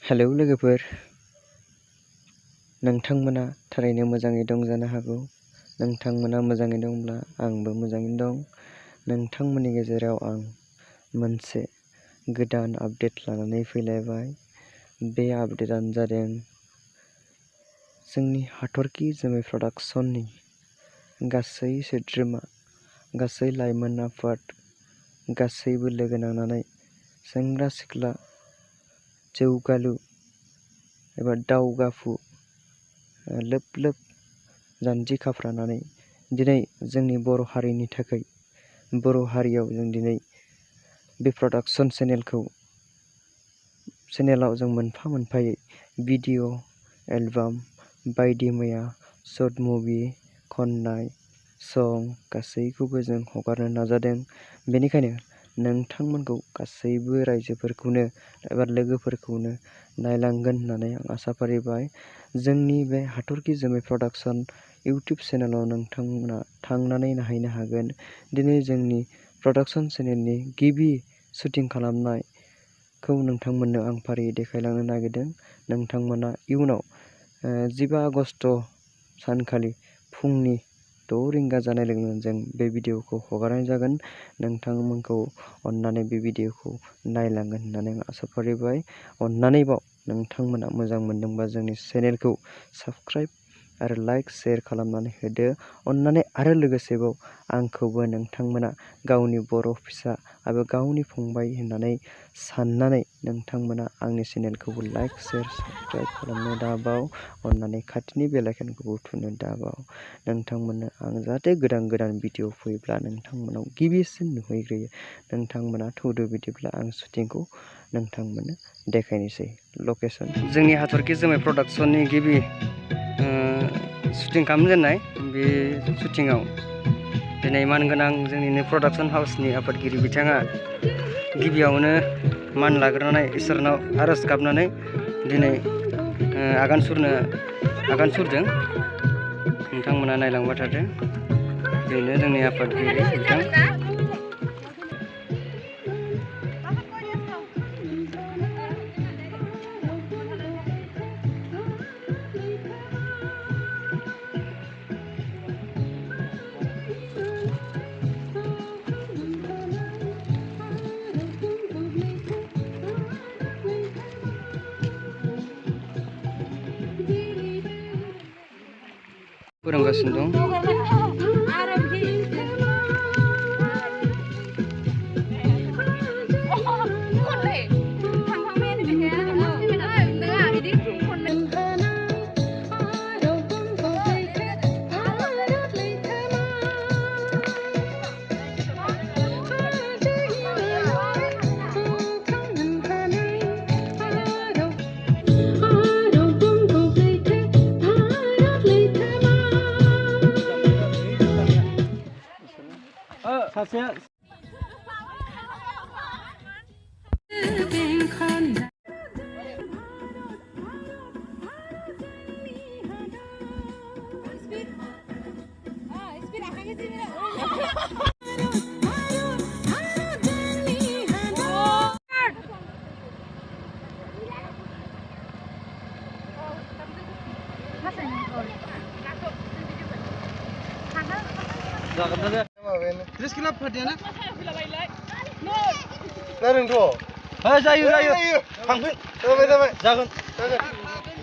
Hello लोगोफोर, नोंथांमोना थारैनो मोजाङै दं जानो हागौ। नोंथांमोना मोजाङै दंब्ला आंबो मोजाङैनो दं। नोंथांमोननि गेजेराव आं मोनसे गोदान आपडेट लानानै फैलायबाय। बे आपडेटआनो जादों जोंनि हाथरखि जमै प्रडाक्शननि गासै सोद्रोमा, गासै लाइमोन आफाद, गासैबो लोगो नांनानै सेंग्रा सिख्ला जौगालु एबा दावगाफु लोब लोब जानजि खाफ्रानानै दिनै जोंनि बर' हारिनि थाखाय बर' हारियाव जों दिनै बे प्रडाक्शन चेनेलाव जों मोनफा मोनफायै भिडिअ, एलबाम बायदि मैया शर्ट मुभि, खन्नाय, सं गासैखौबो जों हगारनो नाजादों। बेनिखायनो नोंथांमोनखौ गासैबो रायजोफोरखौनो एबा लोगोफोरखौनो नायलांगोन होननानै आं आसा फारिबाय। जोंनि बे हाथरखि जमै प्रडाक्शन इउटिउब चेनेलाव नोंथांमोना थांनानै नायहैनो हागोन। दिनै जोंनि प्रडाक्शन चेनेलनि गिबि शुटिं खालामनायखौ नोंथांमोननो आं फारियै देखायलांनो नागिरदों। नोंथांमोना इयुनाव 15 आगस्ट सानखालि फुंनि 6 रिंगा जानाय लोगो लोगो जों बे भिडिअखौ हगारनाय जागोन। नोंथांमोनखौ अननानै बे भिडिअखौ नायलांगोन होननानै आं आसा फारिबाय। अननानैबाव नोंथांमोना मोजां मोनदोंबा जोंनि चेनेलखौ साबस्क्राइब आरो लाइक शेयार खालामनानै होदो। अननानै आरो लोगोसेबाव आंखौबो नोंथांमोना गावनि बर' फिसा आरो गावनि फंबाय होननानै साननानै नोंथांमोना आंनि चेनेलखौबो लाइक शेयार साबस्क्राइब खालामनो दाबाव। अननानै खाथिनि बेल आइकनखौबो थुनो दाबाव। नोंथांमोननो आं जाहाथे गोदान गोदान भिडिअ फैयोब्ला नोंथांमोनाव गिबिसिन नुहैग्रोयो। नोंथांमोना थौदो बिदिब्ला आं शुटिंखौ नोंथांमोननो देखायनोसै। लकेसन जोंनि हाथरखि जमै प्रडाक्शननि गिबि शुटिं खालामजेननाय बे शुटिंआव दिनै मानगोनां जोंनिनो प्रडाक्शन हाउसनि आफादगिरि बिथाङा गिबियावनो मान लाग्रोनानै इसोरनाव आरज गाबनानै दिनै आगान सुरदों। नोंथांमोना नायलांबाय थादो। बेनो जोंनि आफादगिरि बिथां। फोरोंगासिनो दं। सासेया जागोन ना जाया? Terus kenapa dia nak? Lalu tu? Jayu. Jayu. Jayu. Jayu. Jayu. Jayu. Jayu.